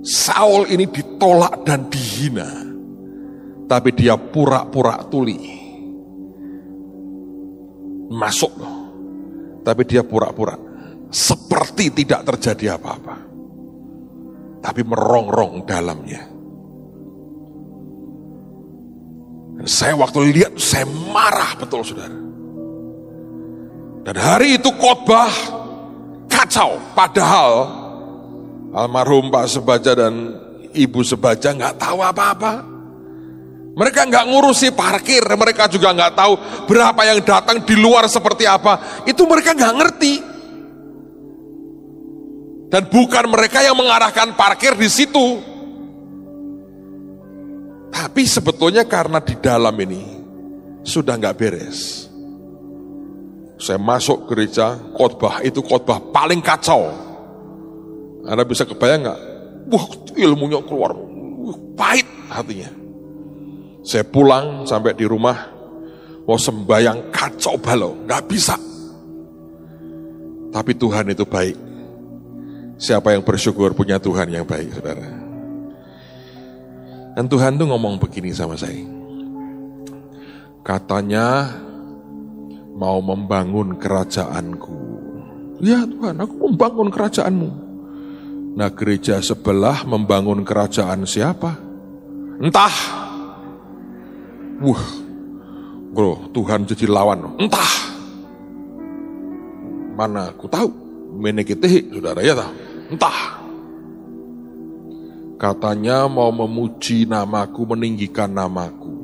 Saul ini ditolak dan dihina. Tapi dia pura-pura tuli. Masuk. Tapi dia pura-pura. Seperti tidak terjadi apa-apa. Tapi merongrong dalamnya. Dan saya waktu lihat, saya marah betul saudara. Dan hari itu khotbah kacau. Padahal almarhum Pak Sebaja dan Ibu Sebaja nggak tahu apa-apa. Mereka nggak ngurusi parkir, mereka juga nggak tahu berapa yang datang di luar seperti apa. Itu mereka nggak ngerti. Dan bukan mereka yang mengarahkan parkir di situ. Tapi sebetulnya karena di dalam ini sudah nggak beres. Saya masuk gereja, khotbah itu khotbah paling kacau. Anda bisa kebayang nggak? Wah, ilmunya keluar, pahit hatinya. Saya pulang sampai di rumah, mau sembahyang kacau balau, nggak bisa. Tapi Tuhan itu baik. Siapa yang bersyukur punya Tuhan yang baik, saudara. Dan Tuhan tuh ngomong begini sama saya. Katanya mau membangun kerajaanku. Ya Tuhan, aku membangun kerajaanmu. Nah, gereja sebelah membangun kerajaan siapa? Entah. Wah, bro, Tuhan jadi lawan. Entah. Mana aku tahu. Menekitehi, saudara ya tahu. Entah. Katanya mau memuji namaku, meninggikan namaku.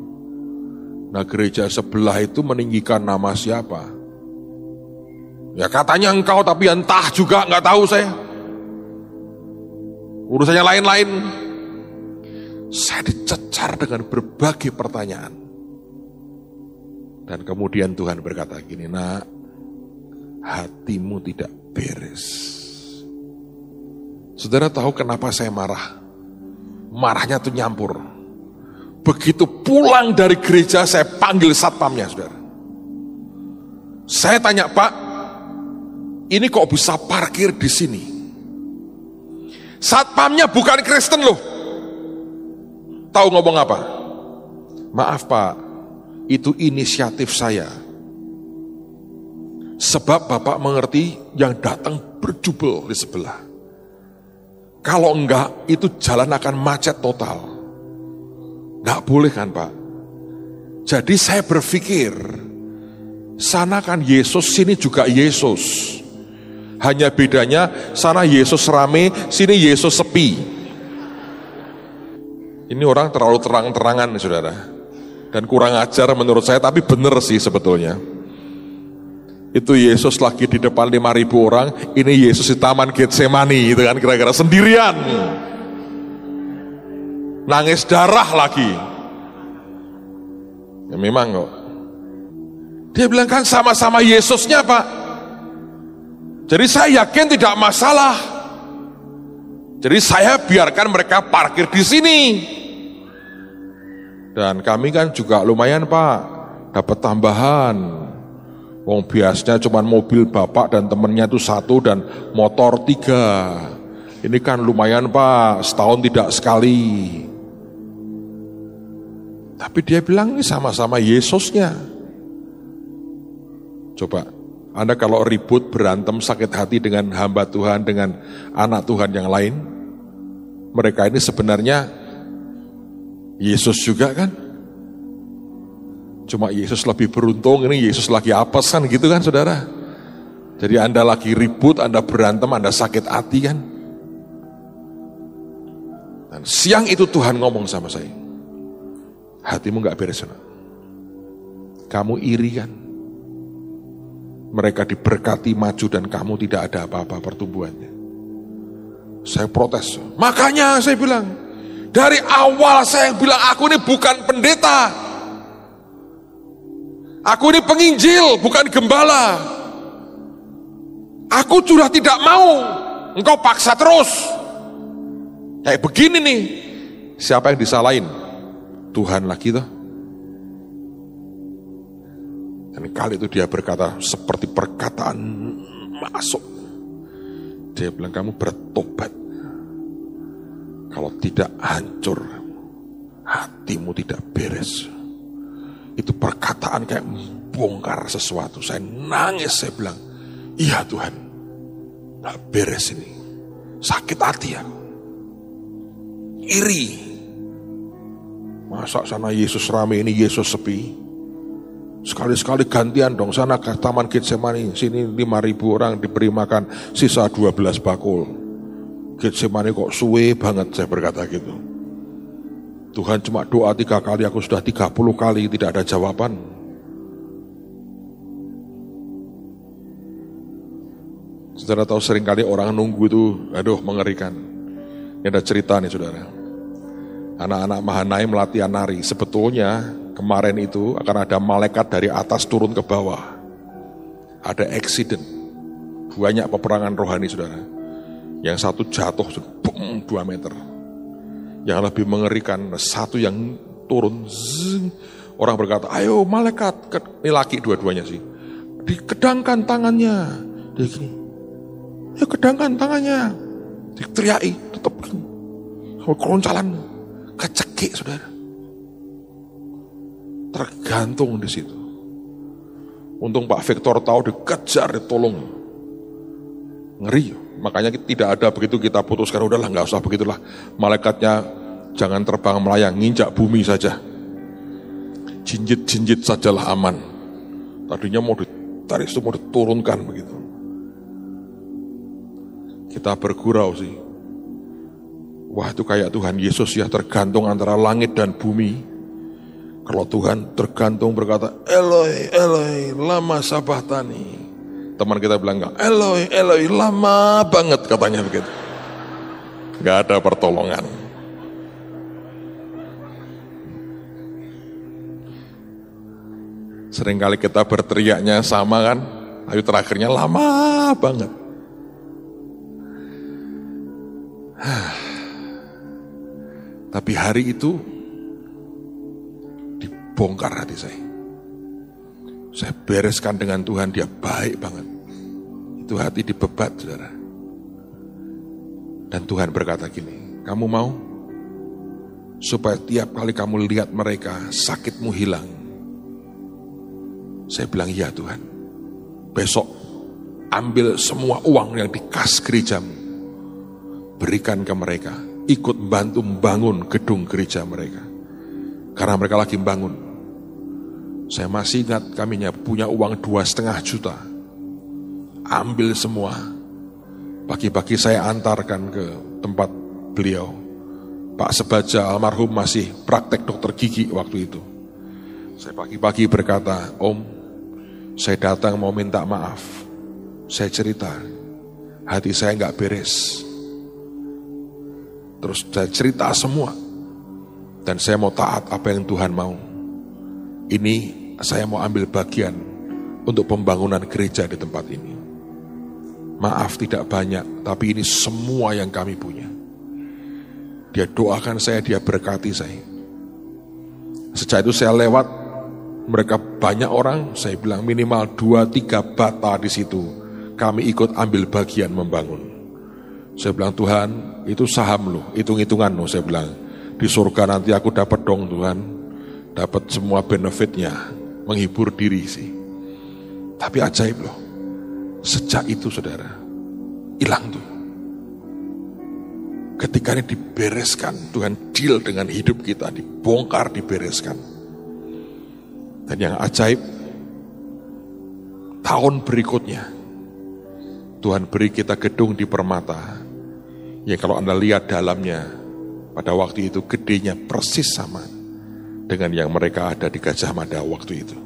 Nah, gereja sebelah itu meninggikan nama siapa? Ya katanya engkau, tapi entah juga, nggak tahu saya. Urusannya lain-lain. Saya dicecar dengan berbagai pertanyaan. Dan kemudian Tuhan berkata gini, nak, hatimu tidak beres. Saudara tahu kenapa saya marah? Marahnya tuh nyampur. Begitu pulang dari gereja, saya panggil satpamnya, saudara. Saya tanya, Pak, ini kok bisa parkir di sini? Satpamnya bukan Kristen loh. Tahu ngomong apa? Maaf Pak, itu inisiatif saya. Sebab Bapak mengerti yang datang berjubel di sebelah. Kalau enggak, itu jalan akan macet total. Enggak boleh kan Pak? Jadi saya berpikir, sana kan Yesus, sini juga Yesus. Hanya bedanya, sana Yesus rame, sini Yesus sepi. Ini orang terlalu terang-terangan nih saudara. Dan kurang ajar menurut saya, tapi benar sih sebetulnya. Itu Yesus lagi di depan 5.000 orang, ini Yesus di Taman Getsemani, itu kan kira-kira sendirian. Nangis darah lagi. Ya memang kok. Dia bilang kan sama-sama Yesusnya Pak. Jadi saya yakin tidak masalah. Jadi saya biarkan mereka parkir di sini. Dan kami kan juga lumayan Pak, dapat tambahan. Wong biasanya cuma mobil bapak dan temennya itu 1 dan motor 3. Ini kan lumayan Pak, setahun tidak sekali. Tapi dia bilang ini sama-sama Yesusnya. Coba, Anda kalau ribut, berantem, sakit hati dengan hamba Tuhan, dengan anak Tuhan yang lain, mereka ini sebenarnya Yesus juga kan? Cuma Yesus lebih beruntung, ini Yesus lagi apes kan gitu kan saudara. Jadi Anda lagi ribut, Anda berantem, Anda sakit hati kan. Dan siang itu Tuhan ngomong sama saya, hatimu gak beres. Kamu iri kan? Mereka diberkati maju dan kamu tidak ada apa-apa pertumbuhannya. Saya protes. Makanya saya bilang, dari awal saya bilang aku ini bukan pendeta. Aku ini penginjil, bukan gembala. Aku sudah tidak mau. Engkau paksa terus. Kayak begini nih. Siapa yang disalahin? Tuhan lagi toh. Dan kali itu dia berkata seperti perkataan masuk. Dia bilang, kamu bertobat. Kalau tidak hancur, hatimu tidak beres. Itu perkataan kayak bongkar sesuatu. Saya nangis, saya bilang, iya Tuhan, gak beres ini. Sakit hati ya. Iri. Masa sana Yesus rame, ini Yesus sepi. Sekali-sekali gantian dong, sana ke Taman Getsemani, sini 5.000 orang diberi makan, sisa 12 bakul. Getsemani kok suwe banget, saya berkata gitu. Tuhan cuma doa 3 kali, aku sudah 30 kali, tidak ada jawaban. Saudara tahu seringkali orang nunggu itu, aduh mengerikan. Ini ada cerita nih saudara. Anak-anak Mahanaim latihan nari, sebetulnya kemarin itu akan ada malaikat dari atas turun ke bawah. Ada accident. Banyak peperangan rohani saudara. Yang satu jatuh, boom, 2 meter. Yang lebih mengerikan, satu yang turun, zing. Orang berkata, ayo malaikat, ini laki dua-duanya sih. Dikedangkan tangannya. Dia gini, ayo kedangkan tangannya. Diteriaki, tetap gini. Keroncalan, kecekik saudara. Tergantung di situ. Untung Pak Victor tahu, dikejar, ditolong. Ngeri. Makanya tidak ada begitu kita putuskan, udahlah nggak usah begitulah. Malaikatnya jangan terbang melayang, nginjak bumi saja. Jinjit-jinjit sajalah aman. Tadinya mau ditarik itu mau diturunkan begitu. Kita bergurau sih. Wah itu kayak Tuhan Yesus ya, tergantung antara langit dan bumi. Kalau Tuhan tergantung berkata, Eloi, Eloi, lama sabachthani. Teman kita bilang enggak, Eloi, Eloi, lama banget katanya begitu. Enggak ada pertolongan. Seringkali kita berteriaknya sama kan, tapi terakhirnya lama banget. Tapi hari itu dibongkar hati saya. Saya bereskan dengan Tuhan, dia baik banget. Itu hati dibebat, saudara. Dan Tuhan berkata gini, kamu mau supaya tiap kali kamu lihat mereka, sakitmu hilang? Saya bilang, iya Tuhan. Besok ambil semua uang yang di kas gerejamu, berikan ke mereka, ikut bantu membangun gedung gereja mereka. Karena mereka lagi bangun. Saya masih ingat kami punya uang 2,5 juta. Ambil semua. Pagi-pagi saya antarkan ke tempat beliau. Pak Sebaja almarhum masih praktek dokter gigi waktu itu. Saya pagi-pagi berkata, Om, saya datang mau minta maaf. Saya cerita, hati saya gak beres. Terus saya cerita semua. Dan saya mau taat apa yang Tuhan mau. Ini saya mau ambil bagian untuk pembangunan gereja di tempat ini. Maaf tidak banyak, tapi ini semua yang kami punya. Dia doakan saya, dia berkati saya. Sejak itu saya lewat, mereka banyak orang, saya bilang minimal 2-3 bata di situ. Kami ikut ambil bagian membangun. Saya bilang, Tuhan, itu saham loh, hitung-hitungan loh, saya bilang. Di surga nanti aku dapat dong Tuhan, dapat semua benefitnya. Menghibur diri sih. Tapi ajaib loh. Sejak itu saudara, hilang tuh. Ketika ini dibereskan, Tuhan deal dengan hidup kita, dibongkar, dibereskan. Dan yang ajaib, tahun berikutnya, Tuhan beri kita gedung di Permata. Ya kalau Anda lihat dalamnya, pada waktu itu gedenya persis sama dengan yang mereka ada di Gajah Mada waktu itu.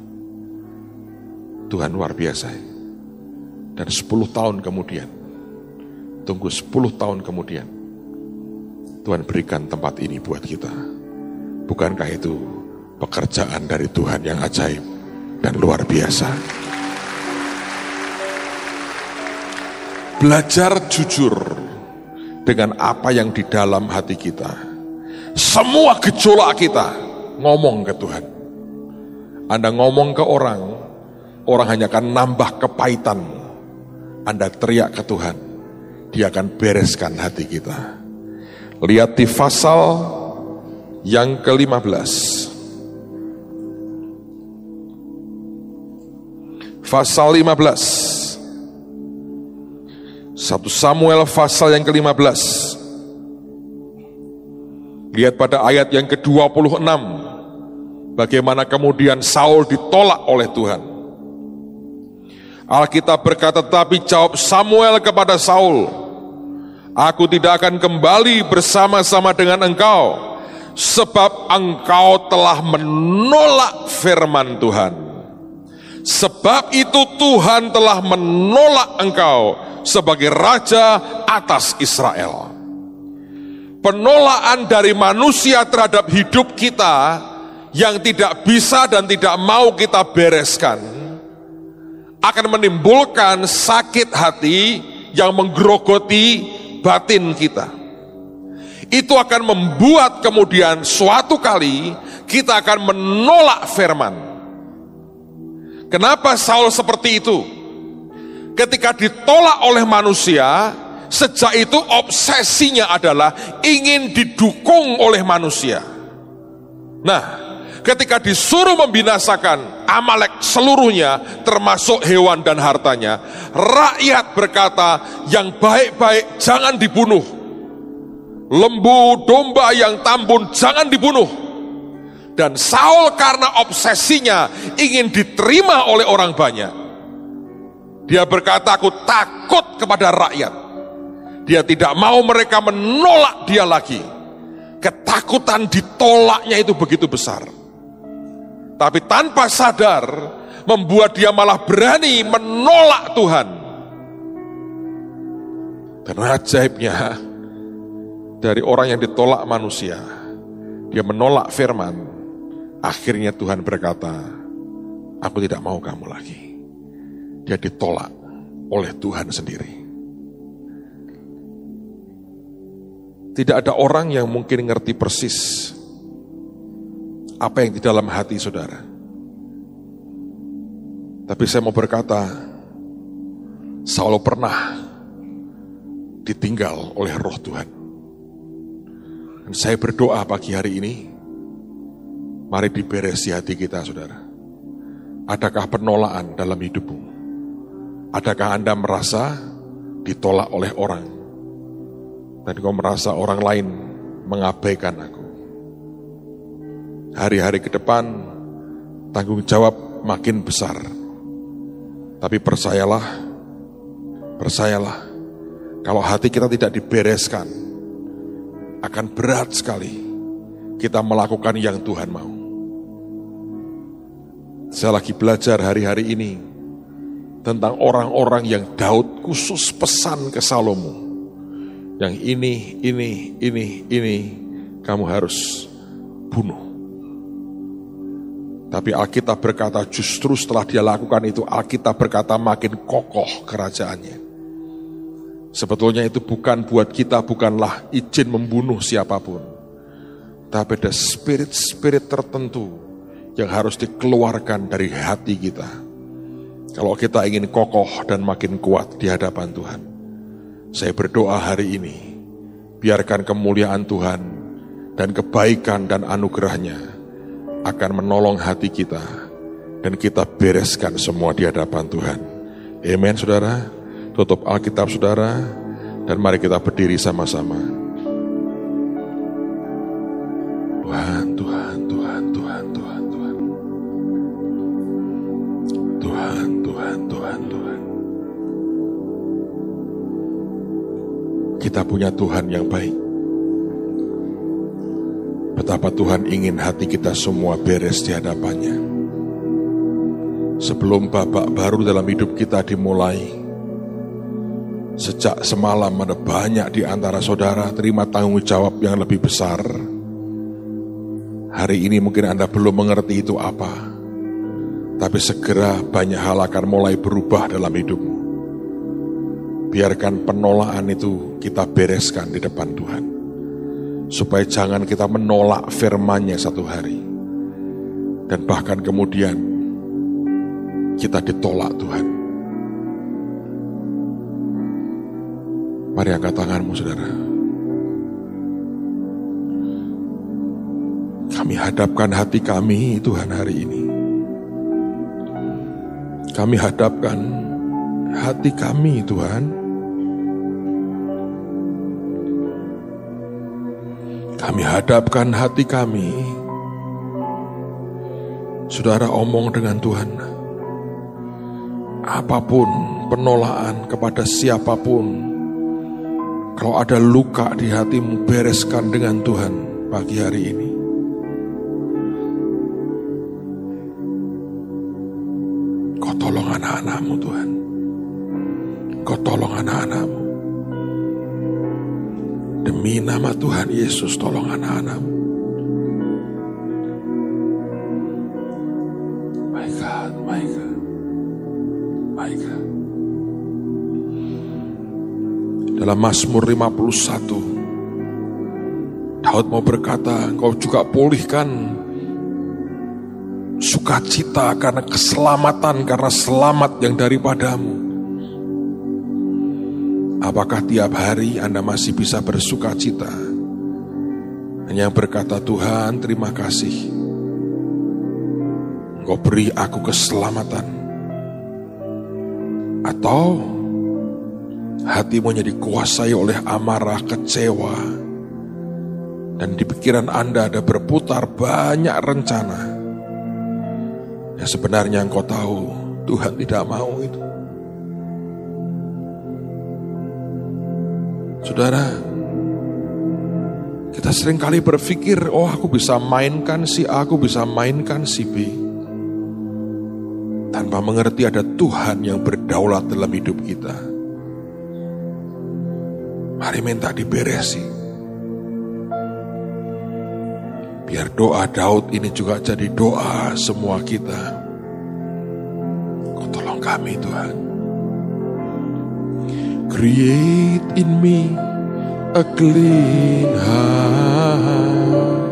Tuhan luar biasa. Dan 10 tahun kemudian, tunggu 10 tahun kemudian, Tuhan berikan tempat ini buat kita. Bukankah itu pekerjaan dari Tuhan yang ajaib dan luar biasa? Belajar jujur dengan apa yang di dalam hati kita. Semua gejolak kita, ngomong ke Tuhan. Anda ngomong ke orang, orang hanya akan nambah kepahitanmu. Anda teriak ke Tuhan, Dia akan bereskan hati kita. Lihat di pasal yang ke-15. Pasal 15. 1 Samuel pasal yang ke-15. Lihat pada ayat yang ke-26. Bagaimana kemudian Saul ditolak oleh Tuhan. Alkitab berkata, tetapi jawab Samuel kepada Saul, aku tidak akan kembali bersama-sama dengan engkau, sebab engkau telah menolak firman Tuhan. Sebab itu Tuhan telah menolak engkau sebagai raja atas Israel. Penolakan dari manusia terhadap hidup kita yang tidak bisa dan tidak mau kita bereskan akan menimbulkan sakit hati yang menggerogoti batin kita. Itu akan membuat kemudian suatu kali kita akan menolak firman. Kenapa Saul seperti itu? Ketika ditolak oleh manusia, sejak itu obsesinya adalah ingin didukung oleh manusia. Nah, ketika disuruh membinasakan Amalek seluruhnya, termasuk hewan dan hartanya, rakyat berkata, yang baik-baik jangan dibunuh. Lembu, domba yang tambun jangan dibunuh. Dan Saul karena obsesinya ingin diterima oleh orang banyak, dia berkata, aku takut kepada rakyat. Dia tidak mau mereka menolak dia lagi. Ketakutan ditolaknya itu begitu besar. Tapi tanpa sadar, membuat dia malah berani menolak Tuhan. Dan ajaibnya, dari orang yang ditolak manusia, dia menolak firman. Akhirnya Tuhan berkata, aku tidak mau kamu lagi. Dia ditolak oleh Tuhan sendiri. Tidak ada orang yang mungkin ngerti persis apa yang di dalam hati saudara. Tapi saya mau berkata, Saul pernah ditinggal oleh Roh Tuhan. Dan saya berdoa pagi hari ini, mari diberesi hati kita saudara. Adakah penolakan dalam hidupmu? Adakah Anda merasa ditolak oleh orang? Dan kau merasa orang lain mengabaikan aku? Hari-hari ke depan, tanggung jawab makin besar. Tapi percayalah, kalau hati kita tidak dibereskan, akan berat sekali kita melakukan yang Tuhan mau. Saya lagi belajar hari-hari ini tentang orang-orang yang Daud khusus pesan ke Salomo. Yang ini kamu harus bunuh. Tapi Alkitab berkata justru setelah dia lakukan itu, Alkitab berkata makin kokoh kerajaannya. Sebetulnya itu bukan buat kita, bukanlah izin membunuh siapapun. Tapi ada spirit-spirit tertentu yang harus dikeluarkan dari hati kita. Kalau kita ingin kokoh dan makin kuat di hadapan Tuhan. Saya berdoa hari ini, biarkan kemuliaan Tuhan dan kebaikan dan anugerahnya akan menolong hati kita dan kita bereskan semua di hadapan Tuhan. Amen saudara. Tutup Alkitab saudara dan mari kita berdiri sama-sama. Tuhan, Tuhan, Tuhan, Tuhan, Tuhan, Tuhan. Tuhan, Tuhan, Tuhan, Tuhan. Kita punya Tuhan yang baik. Betapa Tuhan ingin hati kita semua beres di hadapannya. Sebelum babak baru dalam hidup kita dimulai, sejak semalam ada banyak di antara saudara terima tanggung jawab yang lebih besar. Hari ini mungkin Anda belum mengerti itu apa, tapi segera banyak hal akan mulai berubah dalam hidupmu. Biarkan penolakan itu kita bereskan di depan Tuhan, supaya jangan kita menolak firman-Nya satu hari, dan bahkan kemudian kita ditolak Tuhan. Mari angkat tanganmu, saudara. Kami hadapkan hati kami, Tuhan, hari ini. Kami hadapkan hati kami, Tuhan. Kami hadapkan hati kami. Saudara, omong dengan Tuhan. Apapun penolakan kepada siapapun, kalau ada luka di hatimu, bereskan dengan Tuhan pagi hari ini. Kau tolong anak-anakmu, Tuhan. Kau tolong anak-anakmu. Demi nama Tuhan Yesus, tolong anak-anakmu. My God, my God. My God. Dalam Mazmur 51, Daud mau berkata, Engkau juga pulihkan sukacita karena keselamatan, karena selamat yang daripadamu. Apakah tiap hari Anda masih bisa bersukacita? Hanya berkata, Tuhan terima kasih, Engkau beri aku keselamatan. Atau hatimu jadi dikuasai oleh amarah, kecewa, dan di pikiran Anda ada berputar banyak rencana yang sebenarnya engkau tahu Tuhan tidak mau itu. Saudara, kita seringkali berpikir, oh aku bisa mainkan si A, aku bisa mainkan si B, tanpa mengerti ada Tuhan yang berdaulat dalam hidup kita. Mari minta diberesi. Biar doa Daud ini juga jadi doa semua kita. Kau tolong kami, Tuhan. Create in me a clean heart,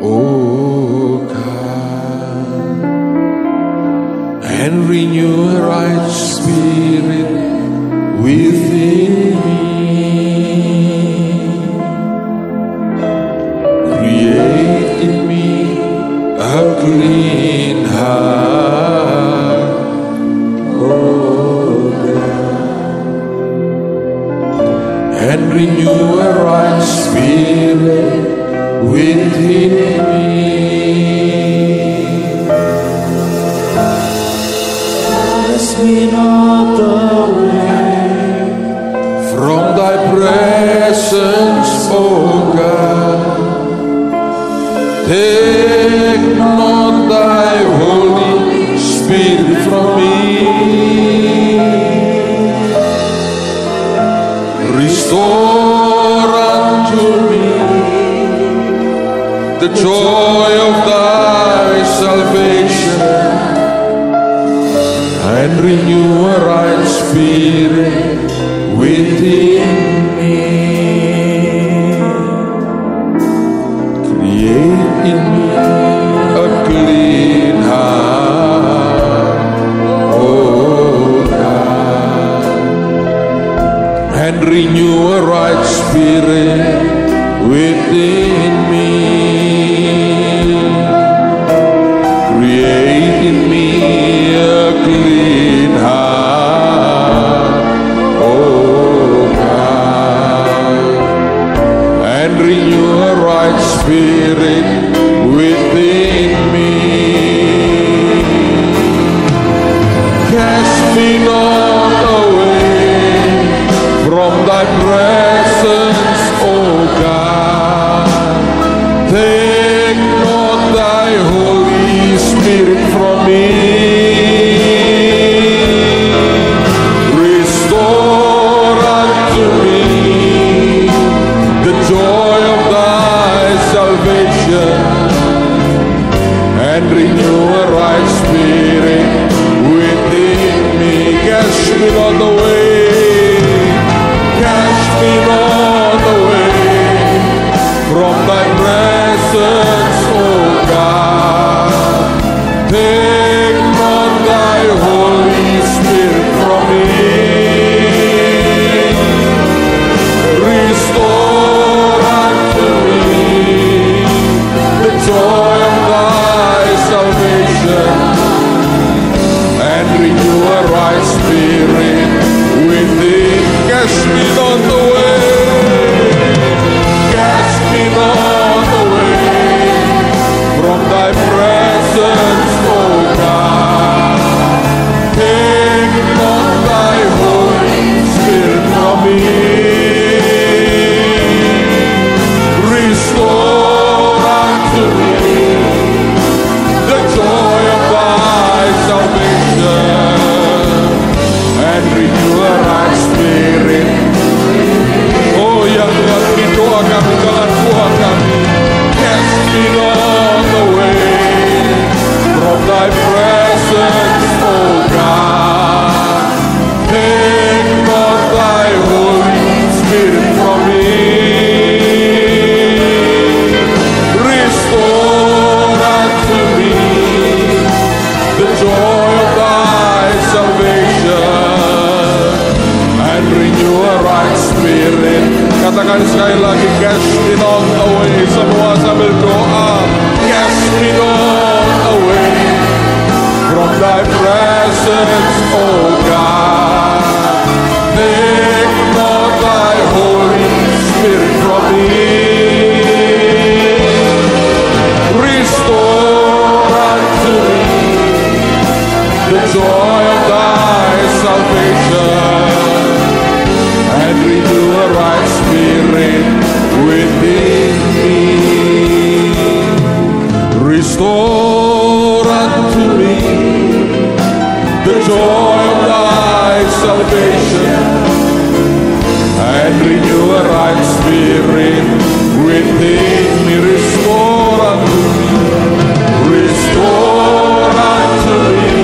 oh God, and renew a right spirit within me. Create in me a clean heart, oh God, and renew a right spirit within me. Cast me not away from thy presence, oh God. Take not thy Holy Spirit from me. Restore unto me the joy of thy salvation, and renew a right spirit within me. Create in me a clean heart, oh God, and renew a right spirit within me. Create in me a clean heart, oh God, and renew a right spirit within me. Cast me not away from thy presence, oh God. Take not thy Holy Spirit from me. salvation and renew a right spirit within me. Cast me on the way, cast me on the way from thy presence, O God. Take not thy Holy Spirit from me. Restore unto me the joy of thy salvation and renew a right spirit within. Cast me on the way, cast me on the way from thy presence, O God. Take not thy Holy Spirit from me. Restore unto me the joy of thy salvation and renew a right spirit. Oh ya Tuhan, ini doa kami, jalan Tuhan kami. Cast me on the way from thy presence, O God. Take not thy Holy Spirit from me. Restore unto me the joy of thy salvation and renew a right spirit. Katakan sekali lagi, cast me on the way. Semua sambil doa, cast me on the way from thy presence, O God. Take not thy Holy Spirit from me. Restore unto me the joy of thy salvation and renew a right spirit within me. Restore unto me the joy of thy salvation and renew a right spirit within me. Restore unto me, restore unto me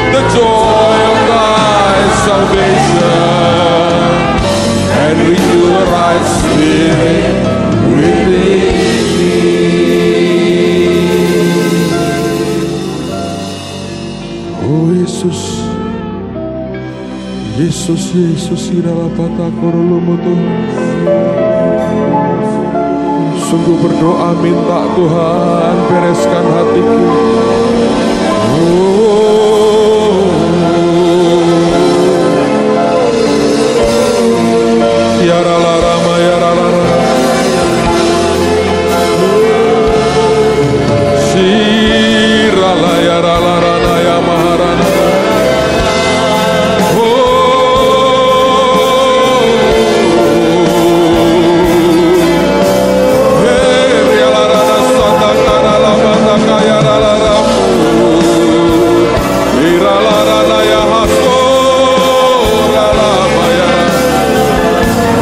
the joy of thy salvation and renew a right spirit within me. Oh Yesus, Yesus, Yesus, iralapata korolomoto. Sungguh berdoa minta Tuhan bereskan hatiku.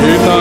Ita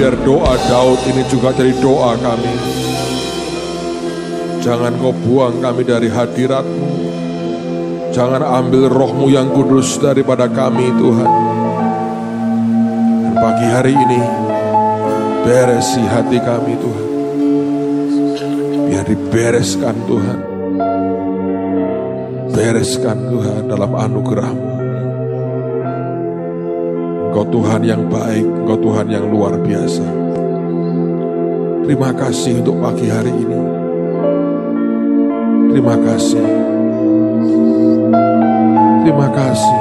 biar doa Daud ini juga jadi doa kami. Jangan kau buang kami dari hadirat-Mu. Jangan ambil roh-Mu yang kudus daripada kami Tuhan. Dan pagi hari ini, beresi hati kami Tuhan. Biar dibereskan Tuhan. Bereskan Tuhan dalam anugerah-Mu. Engkau Tuhan yang baik, Engkau Tuhan yang luar biasa. Terima kasih untuk pagi hari ini. Terima kasih. Terima kasih.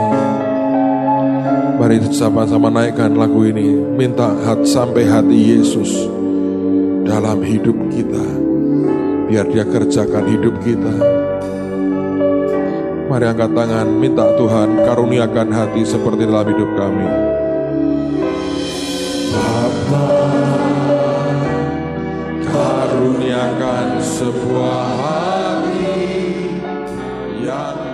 Mari sama-sama naikkan lagu ini. Minta sampai hati Yesus dalam hidup kita. Biar Dia kerjakan hidup kita. Mari angkat tangan, minta Tuhan karuniakan hati seperti dalam hidup kami. Bapa, karuniakan sebuah hati yang